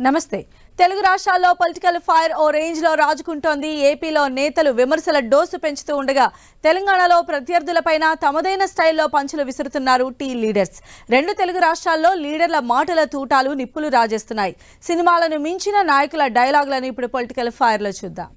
నమస్తే. తెలుగు రాష్ట్రాల్లో political fire ఓ range లో రాజుకుంటోంది. ఏపీలో నేతలు విమర్శల డోసు పెంచుతూ ఉండగా తెలంగాణలో ప్రత్యర్థులపైన తమదైన స్టైల్లో పంచులు విసురుతున్నారు టీ లీడర్స్. రెండు తెలుగు రాష్ట్రాల్లో లీడర్ల మాటల తూటాలు నిప్పులు రాజేస్తున్నాయి. సినిమాలను మించిన నాయకుల డైలాగులను ఇప్పుడు పొలిటికల్ ఫైర్ లో చూద్దాం.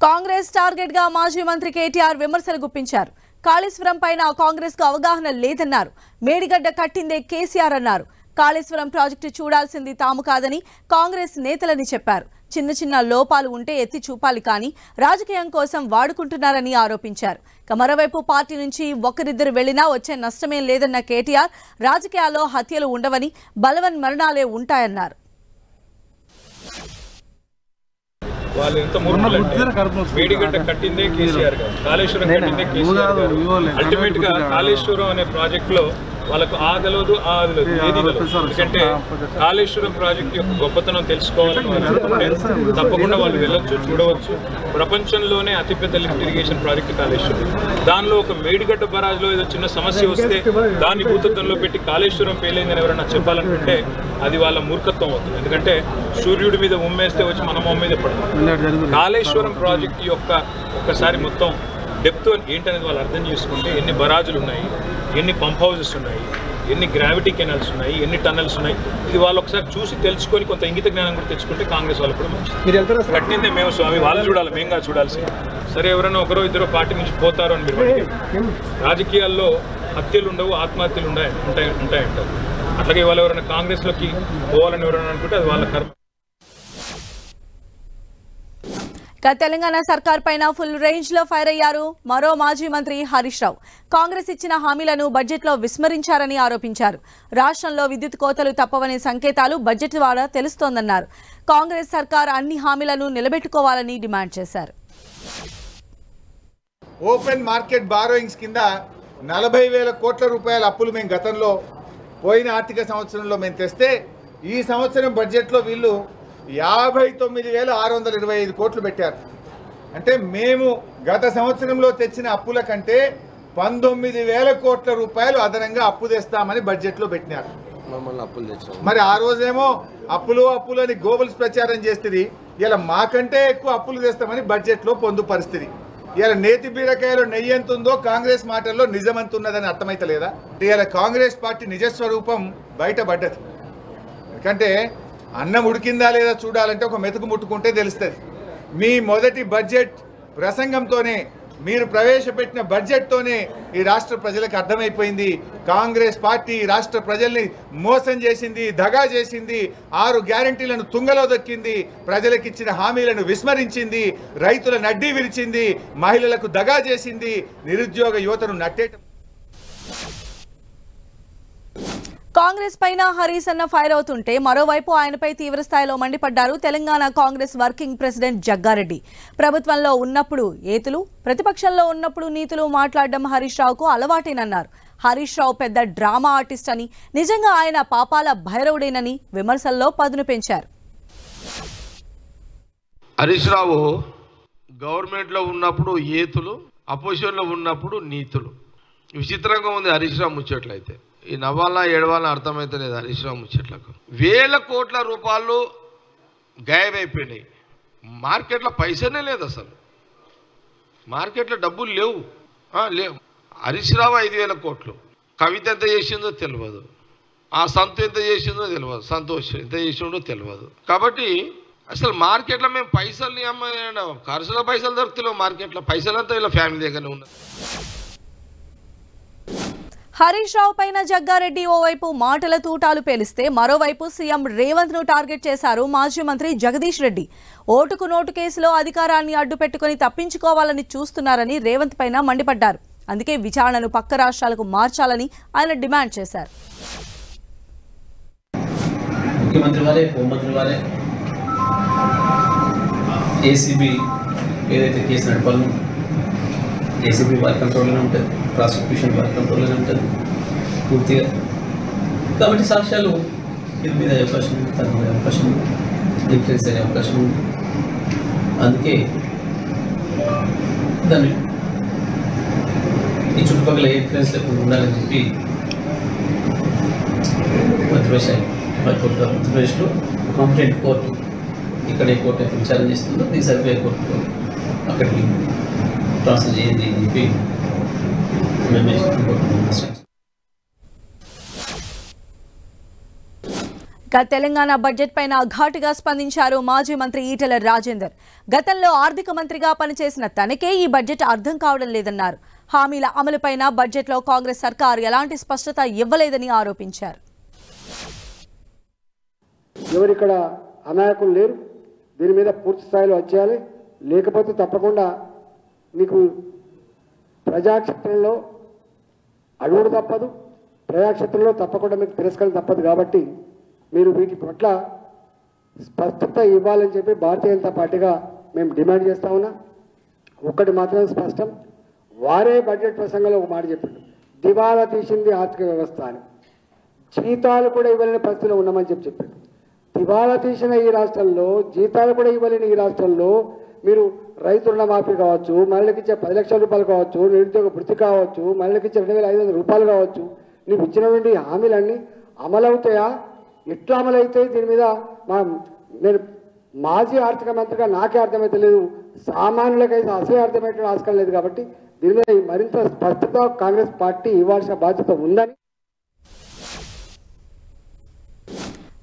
కాంగ్రెస్ టార్గెట్ గా మాజీ మంత్రి కేటీఆర్ విమర్శలు గుప్పించారు. కాళేశ్వరం పైన కాంగ్రెస్ కు అవగాహన లేదన్నారు. మేడిగడ్డ కట్టిందే కేసీఆర్ అన్నారు. కాళేశ్వరం ప్రాజెక్టు చూడాల్సింది తాము కాదని కాంగ్రెస్ నేతలని చెప్పారు. చిన్న చిన్న లోపాలు ఉంటే ఎత్తి చూపాలి కానీ రాజకీయం కోసం వాడుకుంటున్నారని ఆరోపించారు. మరోవైపు పార్టీ నుంచి ఒకరిద్దరు వెళ్లినా వచ్చే నష్టమేం లేదన్న కేటీఆర్ రాజకీయాల్లో హత్యలు ఉండవని, బలవన్ మరణాలే ఉంటాయన్నారు. వాళ్ళు ఎంత మేడిగడ్డ కట్టిందే కేసీఆర్ గారు, కాళేశ్వరం కట్టిందే కేసీఆర్ గారు. అల్టిమేట్ గా కాళేశ్వరం అనే ప్రాజెక్ట్ లో వాళ్ళకు ఆగలేదు ఏది ఎందుకంటే కాళేశ్వరం ప్రాజెక్ట్ యొక్క గొప్పతనం తెలుసుకోవాలని తప్పకుండా వాళ్ళు వెళ్ళొచ్చు, చూడవచ్చు. ప్రపంచంలోనే అతిపెద్ద లిఫ్ట్ ఇరిగేషన్ ప్రాజెక్ట్ కాళేశ్వరం. దానిలో ఒక మేడిగడ్డ బరాజ్లో ఏదో చిన్న సమస్య వస్తే దాన్ని భూతత్వంలో పెట్టి కాళేశ్వరం ఫెయిల్ అయిందని ఎవరైనా చెప్పాలనుకుంటే అది వాళ్ళ మూర్ఖత్వం అవుతుంది. ఎందుకంటే సూర్యుడి మీద ఉమ్మేస్తే వచ్చి మన మొమ్మ మీద పడుతుంది. కాళేశ్వరం ప్రాజెక్ట్ యొక్క ఒక్కసారి మొత్తం డెప్త్ ఏంటనేది వాళ్ళు అర్థం చేసుకుంటే ఎన్ని బరాజులు ఉన్నాయి, ఎన్ని పంప్ హౌసెస్ ఉన్నాయి, ఎన్ని గ్రావిటీ కెనాల్స్ ఉన్నాయి, ఎన్ని టన్నల్స్ ఉన్నాయి, ఇది వాళ్ళు ఒకసారి చూసి తెలుసుకొని కొంత ఇంగిత జ్ఞానం కూడా తెచ్చుకుంటే కాంగ్రెస్ వాళ్ళు కూడా మంచిది. కట్టిందే మేము స్వామి, వాళ్ళు చూడాలి, మేంగా చూడాల్సి. సరే, ఎవరైనా ఒకరో ఇద్దరు పార్టీ నుంచి పోతారు అని మీరు రాజకీయాల్లో హత్యలు ఉండవు, ఆత్మహత్యలు ఉంటాయంటారు. అట్లాగే వాళ్ళు ఎవరైనా కాంగ్రెస్లోకి పోవాలని ఎవరైనా అనుకుంటే అది వాళ్ళ కర్మ. తెలంగాణ సర్కార్ పైన ఫుల్ రేంజ్ లో ఫైర్ అయ్యారు మరో మాజీ మంత్రి హరీష్ రావు. కాంగ్రెస్ ఇచ్చిన హామీలను బడ్జెట్ లో విస్మరించారని ఆరోపించారు. రాష్ట్రంలో విద్యుత్ కోతలు తప్పవనే సంకేతాలు బడ్జెట్ ద్వారా తెలుస్తోందన్నారు. కాంగ్రెస్ సర్కార్ అన్ని హామీలను నిలబెట్టుకోవాలని డిమాండ్ చేశారు. ఓపెన్ మార్కెట్ బారోయింగ్స్ కింద 40,000 కోట్ల రూపాయల అప్పులు మేము గతంలో పోయిన ఆర్థిక సంవత్సరంలో మేము తెస్తే ఈ సంవత్సరం బడ్జెట్లో వీళ్ళు 59,625 కోట్లు పెట్టారు. అంటే మేము గత సంవత్సరంలో తెచ్చిన అప్పుల కంటే 19,000 కోట్ల రూపాయలు అదనంగా అప్పు తెస్తామని బడ్జెట్లో పెట్టినారు. మరి ఆ రోజేమో అప్పులు అని గోబల్స్ ప్రచారం చేస్తుంది. ఇలా మాకంటే ఎక్కువ అప్పులు తెస్తామని బడ్జెట్లో పొందు పరిస్థితి. ఇలా నేతి బీరకాయలో నెయ్యి ఎంత ఉందో కాంగ్రెస్ మాటల్లో నిజమంత ఉన్నదని అర్థమైతలేదా? ఇలా కాంగ్రెస్ పార్టీ నిజస్వరూపం బయటపడ్డది. ఎందుకంటే అన్నం ఉడికిందా లేదా చూడాలంటే ఒక మెతుకు ముట్టుకుంటే తెలుస్తుంది. మీ మొదటి బడ్జెట్ ప్రసంగంతోనే, మీరు ప్రవేశపెట్టిన బడ్జెట్తోనే ఈ రాష్ట్ర ప్రజలకు అర్థమైపోయింది కాంగ్రెస్ పార్టీ రాష్ట్ర ప్రజల్ని మోసం చేసింది, దగా చేసింది, 6 గ్యారంటీలను తుంగలో దొక్కింది, ప్రజలకు ఇచ్చిన హామీలను విస్మరించింది, రైతుల నడ్డీ విరిచింది, మహిళలకు దగా చేసింది, నిరుద్యోగ యువతను నట్టేట. కాంగ్రెస్ పైన హరీష్ అన్న ఫైర్ అవుతుంటే మరోవైపు ఆయనపై తీవ్రస్థాయిలో మండిపడ్డారు తెలంగాణ కాంగ్రెస్ వర్కింగ్ ప్రెసిడెంట్ జగ్గారెడ్డి. ప్రభుత్వంలో ఉన్నప్పుడు ఏతులు, ప్రతిపక్షంలో ఉన్నప్పుడు నీతులు మాట్లాడడం హరీష్ రావుకు అలవాటేనన్నారు. హరీష్ రావు పెద్ద డ్రామా ఆర్టిస్ట్ అని, నిజంగా ఆయన పాపాల భైరవుడేనని విమర్శల్లో పదును పెంచారు. హరీష్ రావు గవర్నమెంట్లో ఉన్నప్పుడు ఏతులు, అపోజిషన్లో ఉన్నప్పుడు నీతులు. విచిత్రంగా ఉంది హరీష్ రావు ముచ్చట్లయితే. ఈ నవ్వాలా ఏడవాలా అర్థమైతే లేదు హరీష్ రావు ముచ్చట్లకు. 1,000 కోట్ల రూపాయలు గాయమైపోయినాయి. మార్కెట్లో పైసనే లేదు, అసలు మార్కెట్లో డబ్బులు లేవు. హరీష్ రావు 5,000 కోట్లు. కవిత ఎంత చేసిందో తెలియదు, ఆ సంతు ఎంత చేసిందో తెలియదు, సంతోష్ ఎంత చేసిండో తెలియదు. కాబట్టి అసలు మార్కెట్లో మేము పైసల్ని ఖర్చులో పైసలు దొరుకుతున్నాం. మార్కెట్లో పైసలంతా ఇలా ఫ్యామిలీ దగ్గరనే ఉన్నది. హరీష్ రావు పైన జగ్గారెడ్డి ఓవైపు మాటల తూటాలు పేలిస్తే మరోవైపు సీఎం రేవంత్ ను టార్గెట్ చేశారు మాజీ మంత్రి జగదీష్ రెడ్డి. ఓటుకు నోటు కేసులో అధికారాన్ని అడ్డుపెట్టుకుని తప్పించుకోవాలని చూస్తున్నారని రేవంత్ పైన మండిపడ్డారు. అందుకే విచారణను పక్క రాష్ట్రాలకు మార్చాలని ఆయన డిమాండ్ చేశారు. ముఖ్యమంత్రి వారే, హోంమంత్రి వారే ఏసీబీ ఏదైతే కేసు నడపాలో ఏసీబీ వారి కంట్రోల్లోనే ఉంటుంది, ప్రాసిక్యూషన్ వారి కంట్రోల్లోనే ఉంటుంది పూర్తిగా. కాబట్టి సాక్ష్యాలు ఇది మీద అవకాశం ఉంది, తన అవకాశం ఉంది, డిఫరెన్స్ అనే అవకాశం ఉంది. అందుకే దాన్ని ఈ చుట్టుపక్కల ఏ ఇన్ఫ్లుయెన్స్ లేకుండా ఉండాలని చెప్పి మధ్యప్రదేశ్లో కాంపిటెంట్ కోర్టు ఇక్కడ ఏ కోర్టు అయితే విచారణ చేస్తుందో ఈ సర్వే కోర్టు అక్కడికి ట్రాన్స్ఫర్ చేయండి అని చెప్పి తెలంగాణ బడ్జెట్ పైన ఘాటుగా స్పందించారు మాజీ మంత్రి ఈటెల రాజేందర్. గతంలో ఆర్థిక మంత్రిగా పనిచేసిన తనకే ఈ బడ్జెట్ అర్థం కావడం లేదన్నారు. హామీల అమలుపైన బడ్జెట్లో కాంగ్రెస్ సర్కార్ ఎలాంటి స్పష్టత ఇవ్వలేదని ఆరోపించారు. ఎవరిక్కడ అనాయకులు లేరు, దీని మీద పూర్తి స్థాయిలో వచ్చేయాలి. లేకపోతే తప్పకుండా మీకు ప్రజాక్షేత్రంలో అడుగుడు తప్పదు, ప్రజాక్షేత్రంలో తప్పకుండా మీకు తిరస్కరణ తప్పదు. కాబట్టి మీరు వీటి పట్ల స్పష్టత ఇవ్వాలని చెప్పి భారతీయ జనతా పార్టీగా మేము డిమాండ్ చేస్తా ఉన్నాం. ఒక్కటి మాత్రం స్పష్టం, వారే బడ్జెట్ ప్రసంగంలో ఒక మాట చెప్పిండు, దివాలా తీసింది ఆర్థిక వ్యవస్థ అని. జీతాలు కూడా ఇవ్వలేని పరిస్థితిలో ఉన్నామని చెప్పిండు. దివాలా తీసిన ఈ రాష్ట్రంలో జీతాలు కూడా ఇవ్వలేని ఈ రాష్ట్రంలో మీరు రైతు రుణమాఫీ కావచ్చు, మహిళలకు ఇచ్చే 10 లక్షల రూపాయలు కావచ్చు, నిరుద్యోగ వృత్తి కావచ్చు, మహిళలకు ఇచ్చే 2,500 రూపాయలు కావచ్చు, నీవు ఇచ్చినటువంటి హామీలన్నీ అమలవుతాయా, ఎట్లా అమలవుతాయి? దీని మీద నేను మాజీ ఆర్థిక మంత్రిగా నాకే అర్థమైతే లేదు, సామాన్యులకైతే అసలే అర్థమయ్యే ఆస్కారం లేదు. కాబట్టి దీని మీద మరింత స్పష్టత కాంగ్రెస్ పార్టీ ఇవ్వాల్సిన బాధ్యత ఉందని.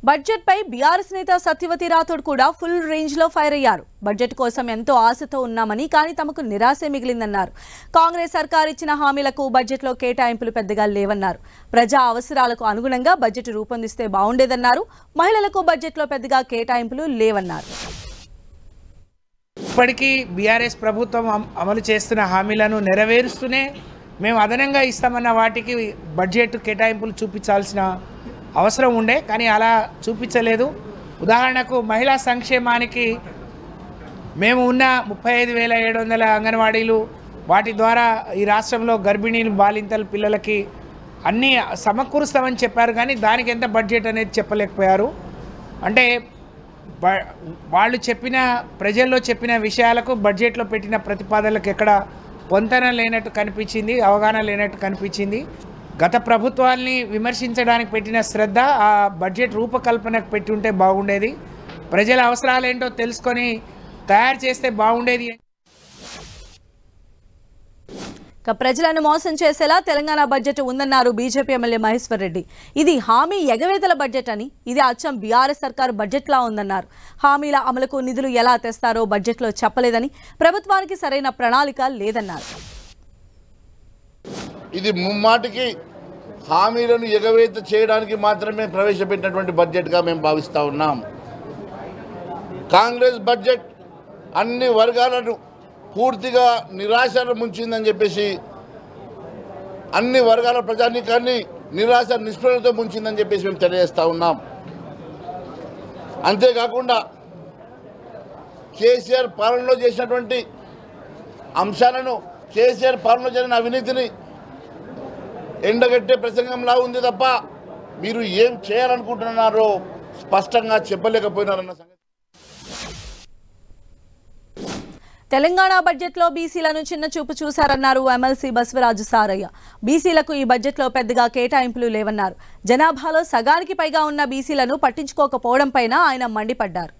బడ్జెట్ పై బీఆర్ఎస్ నేత సత్యవతి రాథోడ్ కూడా ఫుల్ రేంజ్ లో ఫైర్ అయ్యారు. బడ్జెట్ కోసం ఎంతో ఆశతో ఉన్నామని, కానీ తమకు నిరాశే మిగిలిందన్నారు. కాంగ్రెస్ సర్కార్ ఇచ్చిన హామీలకు బడ్జెట్ లో కేటాయింపులు పెద్దగా లేవన్నారు. ప్రజా అవసరాలకు అనుగుణంగా బడ్జెట్ రూపొందిస్తే బాగుండేదన్నారు. మహిళలకు బడ్జెట్ లో పెద్దగా కేటాయింపులు లేవన్నారు. ఇప్పటికీ బీఆర్ఎస్ ప్రభుత్వం అమలు చేస్తున్న హామీలను నెరవేరుస్తూనే మేము అదనంగా ఇస్తామన్న వాటికి బడ్జెట్ కేటాయింపులు చూపించాల్సిన అవసరం ఉండే, కానీ అలా చూపించలేదు. ఉదాహరణకు మహిళా సంక్షేమానికి మేము ఉన్న 35,700 అంగన్వాడీలు, వాటి ద్వారా ఈ రాష్ట్రంలో గర్భిణీలు, బాలింతల పిల్లలకి అన్నీ సమకూరుస్తామని చెప్పారు, కానీ దానికి ఎంత బడ్జెట్ అనేది చెప్పలేకపోయారు. అంటే వాళ్ళు చెప్పిన, ప్రజల్లో చెప్పిన విషయాలకు బడ్జెట్లో పెట్టిన ప్రతిపాదనలకు ఎక్కడ పొంతన లేనట్టు కనిపించింది, అవగాహన లేనట్టు కనిపించింది. గత ప్రభుత్వాల్ని విమర్శించడానికి పెట్టిన శ్రద్ధ ఆ బడ్జెట్ రూపకల్పనకు పెట్టి ఉంటే బాగుండేది. ప్రజల అవసరాలు ఏంటో తెలుసుకొని తయారు చేస్తే బాగుండేది. ప్రజలను మోసం చేసేలా తెలంగాణ బడ్జెట్ ఉందన్నారు బీజేపీ ఎమ్మెల్యే మహేశ్వర్ రెడ్డి. ఇది హామీ ఎగవేతల బడ్జెట్ అని, ఇది అచ్చం బీఆర్ఎస్ సర్కారు బడ్జెట్లా ఉందన్నారు. హామీల అమలుకు నిధులు ఎలా తెస్తారో బడ్జెట్లో చెప్పలేదని, ప్రభుత్వానికి సరైన ప్రణాళిక లేదన్నారు. ఇది ముమ్మాటికి హామీలను ఎగవేత చేయడానికి మాత్రమే ప్రవేశపెట్టినటువంటి బడ్జెట్గా మేము భావిస్తూ ఉన్నాం. కాంగ్రెస్ బడ్జెట్ అన్ని వర్గాలను పూర్తిగా నిరాశను ముంచిందని చెప్పేసి, అన్ని వర్గాల ప్రజానీకాన్ని నిరాశ నిస్పృహలతో ముంచిందని చెప్పేసి మేము తెలియజేస్తూ ఉన్నాం. అంతేకాకుండా కేసీఆర్ పాలనలో చేసినటువంటి అంశాలను, కేసీఆర్ పాలనలో జరిగిన అవినీతిని ఎండగట్టే ప్రసంగంలా ఉంది తప్ప మీరు ఏం చేయాలనుకుంటున్నారో స్పష్టంగా చెప్పలేకపోయినారన్న సంగతి. తెలంగాణ బడ్జెట్లో బీసీలను చిన్న చూపు చూశారన్నారు ఎమ్మెల్సీ బసవరాజు సారయ్య. బీసీలకు ఈ బడ్జెట్లో పెద్దగా కేటాయింపులు లేవన్నారు. జనాభాలో సగానికి పైగా ఉన్న బీసీలను పట్టించుకోకపోవడంపైన ఆయన మండిపడ్డారు.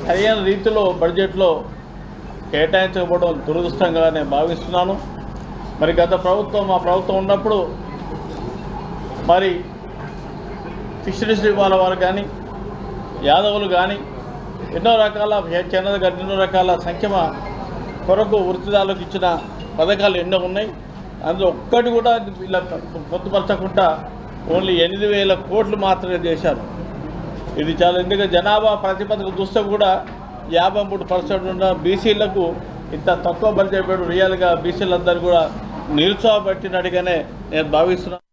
సరైన రీతిలో బడ్జెట్లో కేటాయించకపోవడం దురదృష్టంగా నేను భావిస్తున్నాను. మరి గత ప్రభుత్వం, మా ప్రభుత్వం ఉన్నప్పుడు మరి ఫిషరీస్ శ్రీవాల వారు కానీ, యాదవులు కానీ ఎన్నో రకాల ఎన్నో రకాల సంక్షేమ కొరకు వృత్తిదారులకు ఇచ్చిన పథకాలు ఎన్నో ఉన్నాయి. అందులో ఒక్కటి కూడా ఇలా పొందుపరచకుండా ఓన్లీ 8,000 కోట్లు మాత్రమే చేశారు. ఇది చాలా, ఎందుకంటే జనాభా ప్రాతిపదిక చూస్తే కూడా 53% ఉన్న బీసీలకు ఇంత తక్కువ బడ్జెట్ పెట్టు రియల్గా బీసీలందరూ కూడా నిరుత్సాహపట్టినట్టుగానే నేను భావిస్తున్నాను.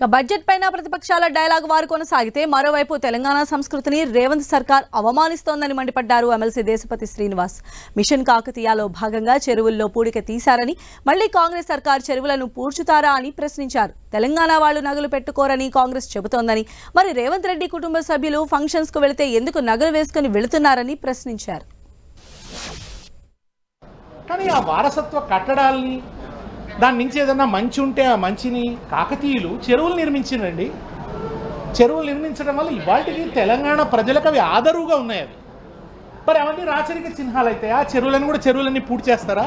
బడ్జెట్ పైన ప్రతిపక్షాల డైలాగ్ వారు కొనసాగితే మరోవైపు తెలంగాణ సంస్కృతిని రేవంత్ సర్కార్ అవమానిస్తోందని మండిపడ్డారు ఎమ్మెల్సీ దేశపతి శ్రీనివాస్. మిషన్ కాకతీయలో భాగంగా చెరువుల్లో పూడిక తీశారని, మళ్లీ కాంగ్రెస్ సర్కార్ చెరువులను పూడ్చుతారా అని ప్రశ్నించారు. తెలంగాణ వాళ్లు నగలు పెట్టుకోరని కాంగ్రెస్ చెబుతోందని, మరి రేవంత్ రెడ్డి కుటుంబ సభ్యులు ఫంక్షన్స్ కు వెళితే ఎందుకు నగలు వేసుకుని వెళుతున్నారని ప్రశ్నించారు. కానీ ఆ వారసత్వ కట్టడాల్ని, దాని నుంచి ఏదన్నా మంచి ఉంటే ఆ మంచిని కాకతీయులు చెరువులు నిర్మించినండి. చెరువులు నిర్మించడం వల్ల ఇవాటికి తెలంగాణ ప్రజలకు అవి ఆదరువుగా ఉన్నాయి. అవి మరి అవన్నీ రాచరిక చిహ్నాలు అయితే ఆ చెరువులను కూడా చెరువులన్నీ పూర్తి చేస్తారా?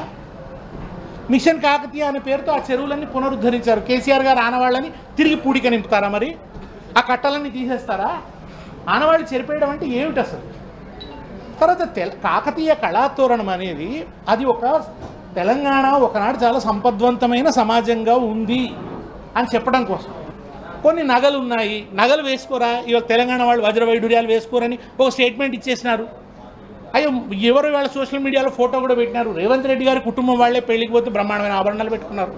మిషన్ కాకతీయ అనే పేరుతో ఆ చెరువులన్నీ పునరుద్ధరించారు. కేసీఆర్ గారు ఆనవాళ్ళని తిరిగి పూడిక నింపుతారా? మరి ఆ కట్టలన్నీ తీసేస్తారా? ఆనవాళ్ళు చెరిపేయడం అంటే ఏమిటి అసలు? తర్వాత కాకతీయ కళాతోరణం అనేది అది ఒక తెలంగాణ ఒకనాడు చాలా సంపద్వంతమైన సమాజంగా ఉంది అని చెప్పడం కోసం కొన్ని నగలు ఉన్నాయి, నగలు వేసుకోరా, ఇవాళ తెలంగాణ వాళ్ళు వజ్రవైడూర్యాలు వేసుకోరని ఒక స్టేట్మెంట్ ఇచ్చేసినారు. అయ్యో ఎవరు వాళ్ళ సోషల్ మీడియాలో ఫోటో కూడా పెట్టినారు. రేవంత్ రెడ్డి గారి కుటుంబం వాళ్ళే పెళ్లికి పోతే బ్రహ్మాండమైన ఆభరణాలు పెట్టుకున్నారు.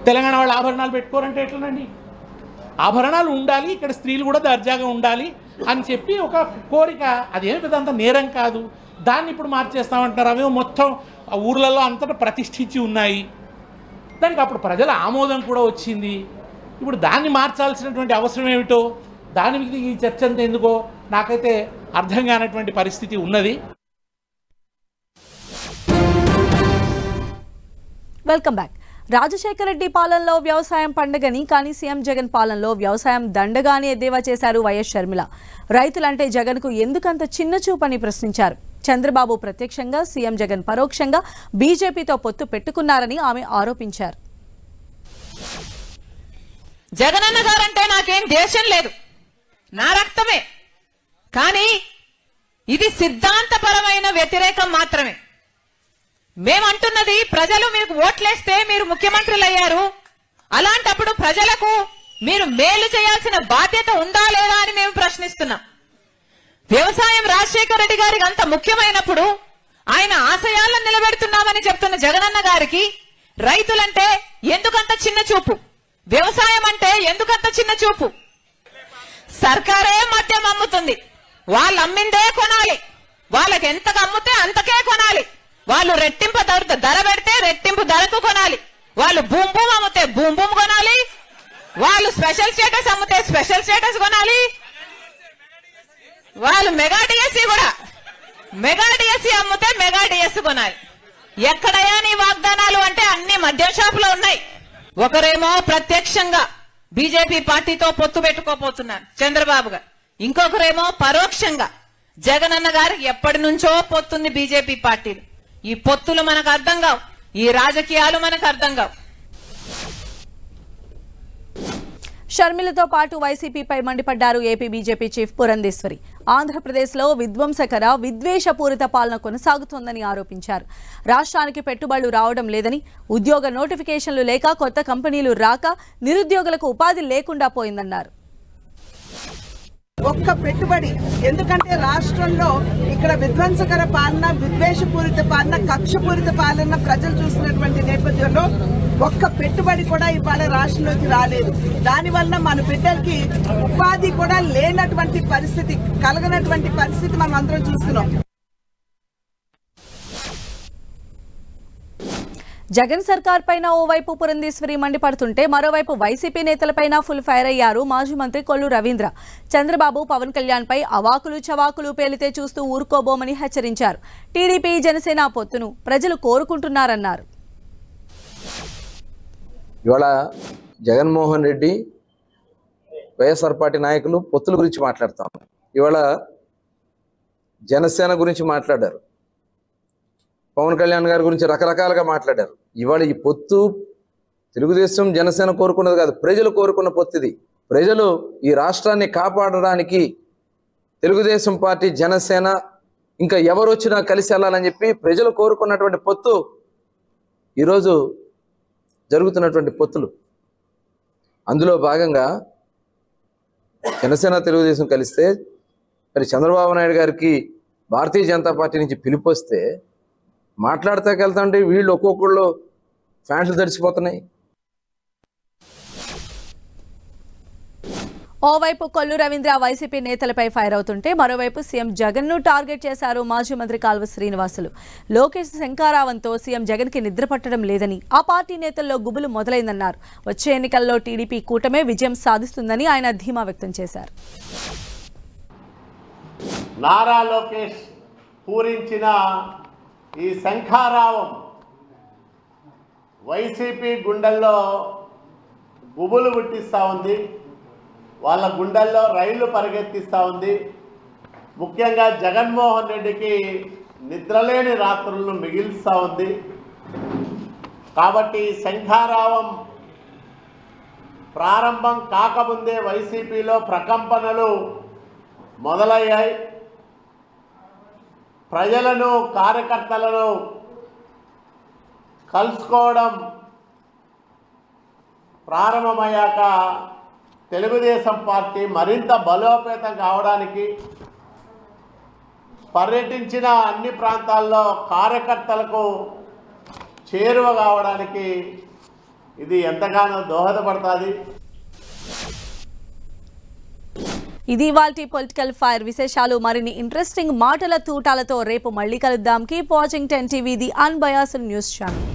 తెలంగాణ వాళ్ళు ఆభరణాలు పెట్టుకోరంటే ఎట్లనండి? ఆభరణాలు ఉండాలి, ఇక్కడ స్త్రీలు కూడా దర్జాగా ఉండాలి అని చెప్పి ఒక కోరిక. అదేమి పెద్దంత నేరం కాదు. దాన్ని ఇప్పుడు మార్చేస్తామంటున్నారు. అవేమో మొత్తం ఊర్లలో అంతటా ప్రతిష్ఠించి ఉన్నాయి. దానికి అప్పుడు ప్రజల ఆమోదం కూడా వచ్చింది. ఇప్పుడు దాన్ని మార్చాల్సినటువంటి అవసరం ఏమిటో, దాని మీద ఈ చర్చ అంతా ఎందుకో నాకైతే అర్థం కానటువంటి పరిస్థితి ఉన్నది. Welcome back. రాజశేఖర రెడ్డి పాలనలో వ్యవసాయం పండగని, కానీ సీఎం జగన్ పాలనలో వ్యవసాయం దండగాని ఎద్దేవా చేశారు వైఎస్ షర్మిల. రైతులంటే జగన్కు ఎందుకంత చిన్న చూపని ప్రశ్నించారు. చంద్రబాబు ప్రత్యక్షంగా, సీఎం జగన్ పరోక్షంగా బీజేపీతో పొత్తు పెట్టుకున్నారని ఆమె ఆరోపించారు. జగనన్న గారంటే నాకేం దేశం లేదు, నా రక్తమే. కానీ ఇది సిద్ధాంతపరమైన వ్యతిరేకం మాత్రమే. మేమంటున్నది ప్రజలు మీకు ఓట్లేస్తే మీరు ముఖ్యమంత్రులు అయ్యారు. అలాంటప్పుడు ప్రజలకు మీరు మేలు చేయాల్సిన బాధ్యత ఉందా లేదా అని మేము ప్రశ్నిస్తున్నాం. వ్యవసాయం రాజశేఖర రెడ్డి గారికి అంత ముఖ్యమైనప్పుడు ఆయన ఆశయాలను నిలబెడుతున్నామని చెప్తున్న జగనన్న గారికి రైతులంటే ఎందుకంత చిన్న చూపు, వ్యవసాయం అంటే ఎందుకంత చిన్న చూపు? సర్కారే మద్యం అమ్ముతుంది, వాళ్ళు అమ్మిందే కొనాలి, వాళ్ళకి ఎంతకు అమ్ముతే అంతకే కొనాలి. వాళ్ళు రెట్టింపు ధర పెడితే రెట్టింపు ధరకు కొనాలి. వాళ్ళు బూమ్ బూమ్ అమ్మితే బూమ్ బూమ్ కొనాలి. వాళ్ళు స్పెషల్ స్టేటస్ అమ్మితే స్పెషల్ స్టేటస్ కొనాలి. వాళ్ళు మెగా డిఎస్సీ కూడా మెగా డిఎస్సీ అమ్మితే మెగా డిఎస్సీ కొనాలి. ఎక్కడయ్యా నీ వాగ్దానాలు అంటే అన్ని మద్యం షాపులో ఉన్నాయి. ఒకరేమో ప్రత్యక్షంగా బీజేపీ పార్టీతో పొత్తు పెట్టుకోపోతున్నారు చంద్రబాబు గారు, ఇంకొకరేమో పరోక్షంగా జగనన్న గారికి ఎప్పటి నుంచో పొత్తుంది బీజేపీ పార్టీలు. ఈ పొత్తులు మనకు అర్థం కావు, ఈ రాజకీయాలు మనకు అర్థం కావు. షర్మిలతో పాటు వైసీపీపై మండిపడ్డారు ఏపీ బీజేపీ చీఫ్ పురంధేశ్వరి. ఆంధ్రప్రదేశ్లో విధ్వంసకర, విద్వేషపూరిత పాలన కొనసాగుతోందని ఆరోపించారు. రాష్ట్రానికి పెట్టుబడులు రావడం లేదని, ఉద్యోగ నోటిఫికేషన్లు లేక, కొత్త కంపెనీలు రాక నిరుద్యోగులకు ఉపాధి లేకుండా పోయిందన్నారు. ఒక్క పెట్టుబడి, ఎందుకంటే రాష్ట్రంలో ఇక్కడ విధ్వంసకర పాలన, విద్వేషపూరిత పాలన, కక్షపూరిత పాలన ప్రజలు చూసినటువంటి నేపథ్యంలో ఒక్క పెట్టుబడి కూడా ఇవాళ రాష్ట్రంలోకి రాలేదు. దానివల్ల మన బిడ్డలకి ఉపాధి కూడా లేనటువంటి పరిస్థితి, కలగనటువంటి పరిస్థితి మనం అందరం చూస్తున్నాం. జగన్ సర్కార్ పైన ఓవైపు పురంధేశ్వరి మండిపడుతుంటే మరోవైపు వైసీపీ నేతలపైన ఫుల్ ఫైర్ అయ్యారు మాజీ మంత్రి కొల్లు రవీంద్ర. చంద్రబాబు, పవన్ కళ్యాణ్ పై అవాకులు చవాకులు పేలితే చూస్తూ ఊరుకోబోమని హెచ్చరించారు. టీడీపీ, జనసేన పొత్తును ప్రజలు కోరుకుంటున్నారన్నారు. ఇవాళ జగన్మోహన్ రెడ్డి, వైఎస్ఆర్ పార్టీ నాయకులు పొత్తుల గురించి మాట్లాడతాం. ఇవాళ జనసేన గురించి మాట్లాడారు, పవన్ కళ్యాణ్ గారి గురించి రకరకాలుగా మాట్లాడారు. ఇవాళ ఈ పొత్తు తెలుగుదేశం జనసేన కోరుకున్నది కాదు, ప్రజలు కోరుకున్న పొత్తు ఇది. ప్రజలు ఈ రాష్ట్రాన్ని కాపాడడానికి తెలుగుదేశం పార్టీ, జనసేన ఇంకా ఎవరు వచ్చినా కలిసి వెళ్ళాలని చెప్పి ప్రజలు కోరుకున్నటువంటి పొత్తు ఈరోజు జరుగుతున్నటువంటి పొత్తులు. అందులో భాగంగా జనసేన తెలుగుదేశం కలిస్తే మరి చంద్రబాబు నాయుడు గారికి భారతీయ జనతా పార్టీ నుంచి పిలుపు వస్తే మాట్లాడతాకెళ్తాంటే వీళ్ళు ఒక్కొక్కళ్ళు ఫ్యాంట్లు తడిచిపోతున్నాయి. ఓవైపు కొల్లు రవీంద్ర వైసీపీ నేతలపై ఫైర్ అవుతుంటే మరోవైపు సీఎం జగన్ ను టార్గెట్ చేశారు మాజీ మంత్రి కాల్వ శ్రీనివాసులు. లోకేష్ శంకారావంతో సీఎం జగన్ కి నిద్ర పట్టడం లేదని, ఆ పార్టీ నేతల్లో గుబులు మొదలైందన్నారు. వచ్చే ఎన్నికల్లో టీడీపీ కూటమే విజయం సాధిస్తుందని ఆయన ధీమా వ్యక్తం చేశారు. నారా లోకేష్ పూరించిన ఈ శంఖారావం వైసీపీ గుండెల్లో గుబులు పుట్టిస్తూ ఉంది. వాళ్ళ గుండెల్లో రైళ్లు పరిగెత్తిస్తూ ఉంది. ముఖ్యంగా జగన్మోహన్ రెడ్డికి నిద్రలేని రాత్రులను మిగిల్స్తూ ఉంది. కాబట్టి శంఖారావం ప్రారంభం కాకముందే వైసీపీలో ప్రకంపనలు మొదలయ్యాయి. ప్రజలను, కార్యకర్తలను కలుసుకోవడం ప్రారంభమయ్యాక తెలుగుదేశం పార్టీ మరింత బలోపేతం కావడానికి, పర్యటించిన అన్ని ప్రాంతాల్లో కార్యకర్తలకు చేరువ కావడానికి ఇది ఎంతగానో దోహదపడుతుంది. ఇది ఇవాల్టి పొలిటికల్ ఫైర్ విశేషాలు. మరిన్ని ఇంట్రెస్టింగ్ మాటల తూటాలతో రేపు మళ్ళీ కలుద్దాం. Keep watching 10 TV, the unbiased news channel.